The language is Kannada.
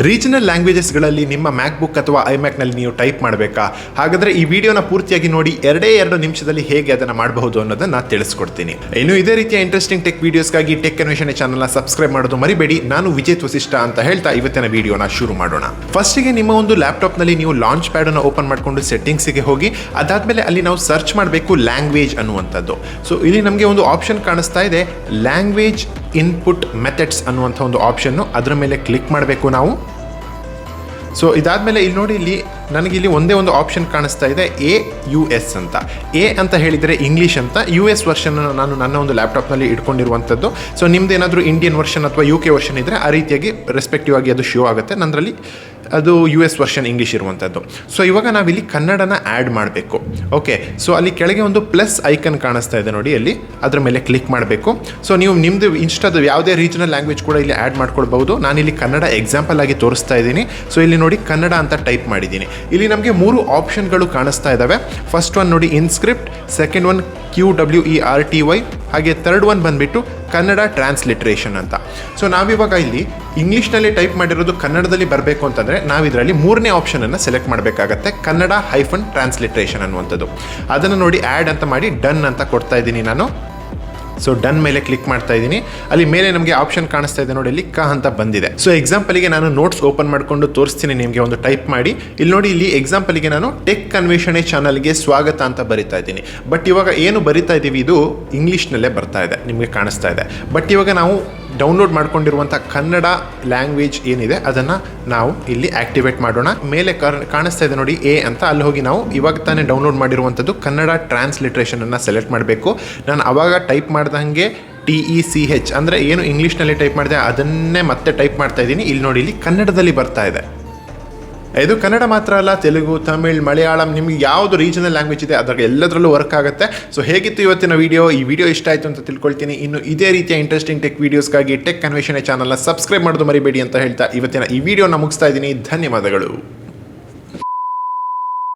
ರೀಜನಲ್ ಲ್ಯಾಂಗ್ವೇಜಸ್ಗಳಲ್ಲಿ ನಿಮ್ಮ ಮ್ಯಾಕ್ಬುಕ್ ಅಥವಾ ಐಮ್ಯಾಕ್ನಲ್ಲಿ ನೀವು ಟೈಪ್ ಮಾಡಬೇಕಾ? ಹಾಗಾದರೆ ಈ ವಿಡಿಯೋನ ಪೂರ್ತಿಯಾಗಿ ನೋಡಿ, 2 ನಿಮಿಷದಲ್ಲಿ ಹೇಗೆ ಅದನ್ನು ಮಾಡಬಹುದು ಅನ್ನೋದನ್ನು ನಾನು ತಿಳಿಸ್ಕೊಡ್ತೀನಿ. ಇನ್ನು ಇದೇ ರೀತಿಯ ಇಂಟ್ರೆಸ್ಟಿಂಗ್ ಟೆಕ್ ವಿಡಿಯೋಸ್ಗಾಗಿ ಟೆಕ್ ಅನ್ವೇಷಣೆ ಚಾನಲ್ನ ಸಬ್ಸ್ಕ್ರೈಬ್ ಮಾಡೋದು ಮರಿಬೇಡಿ. ನಾನು ವಿಜೇತ್ ವಸಿಷ್ಠ ಅಂತ ಹೇಳ್ತಾ ಇವತ್ತಿನ ವಿಡಿಯೋನ ಶುರು ಮಾಡೋಣ. ಫಸ್ಟಿಗೆ ನಿಮ್ಮ ಒಂದು ಲ್ಯಾಪ್ಟಾಪ್ನಲ್ಲಿ ನೀವು ಲಾಂಚ್ ಪ್ಯಾಡನ್ನು ಓಪನ್ ಮಾಡಿಕೊಂಡು ಸೆಟ್ಟಿಂಗ್ಸಿಗೆ ಹೋಗಿ, ಅದಾದಮೇಲೆ ಅಲ್ಲಿ ನಾವು ಸರ್ಚ್ ಮಾಡಬೇಕು ಲ್ಯಾಂಗ್ವೇಜ್ ಅನ್ನುವಂಥದ್ದು. ಸೊ ಇಲ್ಲಿ ನಮಗೆ ಒಂದು ಆಪ್ಷನ್ ಕಾಣಿಸ್ತಾ ಇದೆ, ಲ್ಯಾಂಗ್ವೇಜ್ ಇನ್ಪುಟ್ ಮೆಥಡ್ಸ್ ಅನ್ನುವಂಥ ಒಂದು ಆಪ್ಷನ್ನು. ಅದರ ಮೇಲೆ ಕ್ಲಿಕ್ ಮಾಡಬೇಕು ನಾವು. ಸೊ ಇದಾದಮೇಲೆ ಇಲ್ಲಿ ನೋಡಿ, ಇಲ್ಲಿ ನನಗೆ ಇಲ್ಲಿ ಒಂದೇ ಒಂದು ಆಪ್ಷನ್ ಕಾಣಿಸ್ತಾ ಇದೆ, AUS ಅಂತ. ಎ ಅಂತ ಹೇಳಿದರೆ ಇಂಗ್ಲೀಷ್ ಅಂತ, US ವರ್ಷನನ್ನು ನಾನು ನನ್ನ ಒಂದು ಲ್ಯಾಪ್ಟಾಪ್ನಲ್ಲಿ ಇಟ್ಕೊಂಡಿರುವಂಥದ್ದು. ಸೊ ನಿಮ್ದೇನಾದರೂ ಇಂಡಿಯನ್ ವರ್ಷನ್ ಅಥವಾ UK ವರ್ಷನ್ ಇದ್ದರೆ ಆ ರೀತಿಯಾಗಿ ರೆಸ್ಪೆಕ್ಟಿವ್ ಆಗಿ ಅದು ಶೋ ಆಗುತ್ತೆ. ನನ್ನರಲ್ಲಿ ಅದು US ವರ್ಷನ್ ಇಂಗ್ಲೀಷ್ ಇರುವಂಥದ್ದು. ಸೊ ಇವಾಗ ನಾವಿಲ್ಲಿ ಕನ್ನಡನ ಆ್ಯಡ್ ಮಾಡಬೇಕು. ಓಕೆ, ಸೊ ಅಲ್ಲಿ ಕೆಳಗೆ ಒಂದು ಪ್ಲಸ್ ಐಕನ್ ಕಾಣಿಸ್ತಾ ಇದೆ ನೋಡಿ, ಅಲ್ಲಿ ಅದರ ಮೇಲೆ ಕ್ಲಿಕ್ ಮಾಡಬೇಕು. ಸೊ ನೀವು ನಿಮ್ಮದು ಇನ್ಸ್ಟಾದ ಯಾವುದೇ ರೀಜನಲ್ ಲ್ಯಾಂಗ್ವೇಜ್ ಕೂಡ ಇಲ್ಲಿ ಆ್ಯಡ್ ಮಾಡ್ಕೊಳ್ಬಹುದು. ನಾನಿಲ್ಲಿ ಕನ್ನಡ ಎಕ್ಸಾಂಪಲ್ ಆಗಿ ತೋರಿಸ್ತಾ ಇದ್ದೀನಿ. ಸೊ ಇಲ್ಲಿ ನೋಡಿ, ಕನ್ನಡ ಅಂತ ಟೈಪ್ ಮಾಡಿದ್ದೀನಿ. ಇಲ್ಲಿ ನಮಗೆ 3 ಆಪ್ಷನ್ಗಳು ಕಾಣಿಸ್ತಾ ಇದ್ದಾವೆ. ಫಸ್ಟ್ ಒನ್ ನೋಡಿ ಇನ್ಸ್ಕ್ರಿಪ್ಟ್, ಸೆಕೆಂಡ್ ಒನ್ QWERTY, ಹಾಗೆ ಥರ್ಡ್ ಒನ್ ಬಂದುಬಿಟ್ಟು ಕನ್ನಡ ಟ್ರಾನ್ಸ್ಲಿಟ್ರೇಷನ್ ಅಂತ. ಸೊ ನಾವಿವಾಗ ಇಲ್ಲಿ ಇಂಗ್ಲೀಷ್ನಲ್ಲಿ ಟೈಪ್ ಮಾಡಿರೋದು ಕನ್ನಡದಲ್ಲಿ ಬರಬೇಕು ಅಂತಂದರೆ ನಾವಿದರಲ್ಲಿ 3ನೇ ಆಪ್ಷನನ್ನು ಸೆಲೆಕ್ಟ್ ಮಾಡಬೇಕಾಗತ್ತೆ, ಕನ್ನಡ -ಟ್ರಾನ್ಸ್ಲಿಟ್ರೇಷನ್ ಅನ್ನುವಂಥದ್ದು. ಅದನ್ನು ನೋಡಿ ಆ್ಯಡ್ ಅಂತ ಮಾಡಿ ಡನ್ ಅಂತ ಕೊಡ್ತಾ ಇದ್ದೀನಿ ನಾನು. ಸೊ ಡನ್ ಮೇಲೆ ಕ್ಲಿಕ್ ಮಾಡ್ತಾ ಇದ್ದೀನಿ. ಅಲ್ಲಿ ಮೇಲೆ ನಮಗೆ ಆಪ್ಷನ್ ಕಾಣಿಸ್ತಾ ಇದೆ ನೋಡಿ, ಇಲ್ಲಿ ಕ ಅಂತ ಬಂದಿದೆ. ಸೊ ಎಕ್ಸಾಂಪಲಿಗೆ ನಾನು ನೋಟ್ಸ್ ಓಪನ್ ಮಾಡಿಕೊಂಡು ತೋರಿಸ್ತೀನಿ ನಿಮಗೆ, ಒಂದು ಟೈಪ್ ಮಾಡಿ. ಇಲ್ಲಿ ನೋಡಿ, ಇಲ್ಲಿ ಎಕ್ಸಾಂಪಲಿಗೆ ನಾನು ಟೆಕ್ ಅನ್ವೇಷಣೆ ಚಾನಲ್ಗೆ ಸ್ವಾಗತ ಅಂತ ಬರಿತಾ ಇದ್ದೀನಿ. ಬಟ್ ಇವಾಗ ಏನು ಬರಿತಾ ಇದ್ದೀವಿ ಇದು ಇಂಗ್ಲೀಷ್ನಲ್ಲೇ ಬರ್ತಾ ಇದೆ, ನಿಮಗೆ ಕಾಣಿಸ್ತಾ ಇದೆ. ಬಟ್ ಇವಾಗ ನಾವು ಡೌನ್ಲೋಡ್ ಮಾಡ್ಕೊಂಡಿರುವಂಥ ಕನ್ನಡ ಲ್ಯಾಂಗ್ವೇಜ್ ಏನಿದೆ ಅದನ್ನು ನಾವು ಇಲ್ಲಿ ಆ್ಯಕ್ಟಿವೇಟ್ ಮಾಡೋಣ. ಮೇಲೆ ಕಾಣಿಸ್ತಾ ಇದೆ ನೋಡಿ ಎ ಅಂತ, ಅಲ್ಲಿ ಹೋಗಿ ನಾವು ಇವಾಗ ತಾನೇ ಡೌನ್ಲೋಡ್ ಮಾಡಿರುವಂಥದ್ದು ಕನ್ನಡ ಟ್ರಾನ್ಸ್ಲಿಟ್ರೇಷನನ್ನು ಸೆಲೆಕ್ಟ್ ಮಾಡಬೇಕು. ನಾನು ಆವಾಗ ಟೈಪ್ ಮಾಡ್ದಂಗೆ TECH ಅಂದರೆ ಏನು ಇಂಗ್ಲೀಷ್ನಲ್ಲಿ ಟೈಪ್ ಮಾಡಿದೆ ಅದನ್ನೇ ಮತ್ತೆ ಟೈಪ್ ಮಾಡ್ತಾ ಇದ್ದೀನಿ. ಇಲ್ಲಿ ನೋಡಿ, ಇಲ್ಲಿ ಕನ್ನಡದಲ್ಲಿ ಬರ್ತಾ ಇದೆ. ಇದು ಕನ್ನಡ ಮಾತ್ರ ಅಲ್ಲ, ತೆಲುಗು, ತಮಿಳ್, ಮಲಯಾಳಂ, ನಿಮಗೆ ಯಾವುದು ರೀಜನಲ್ ಲ್ಯಾಂಗ್ವೇಜ್ ಇದೆ ಅದರ ಎಲ್ಲದರಲ್ಲೂ ವರ್ಕ್ ಆಗುತ್ತೆ. ಸೊ ಹೇಗಿತ್ತು ಇವತ್ತಿನ ವಿಡಿಯೋ? ಈ ವಿಡಿಯೋ ಇಷ್ಟ ಆಯಿತು ಅಂತ ತಿಳ್ಕೊಳ್ತೀನಿ. ಇನ್ನು ಇದೇ ರೀತಿಯ ಇಂಟ್ರೆಸ್ಟಿಂಗ್ ಟೆಕ್ ವೀಡಿಯೋಸ್ಗಾಗಿ ಟೆಕ್ ಅನ್ವೇಷಣೆ ಚಾನಲ್ನ ಸಬ್ಸ್ಕ್ರೈಬ್ ಮಾಡೋದು ಮರಿಬೇಡಿ ಅಂತ ಹೇಳ್ತಾ ಇವತ್ತಿನ ಈ ವಿಡಿಯೋನ ಮುಗಿಸ್ತಾ ಇದ್ದೀನಿ. ಧನ್ಯವಾದಗಳು.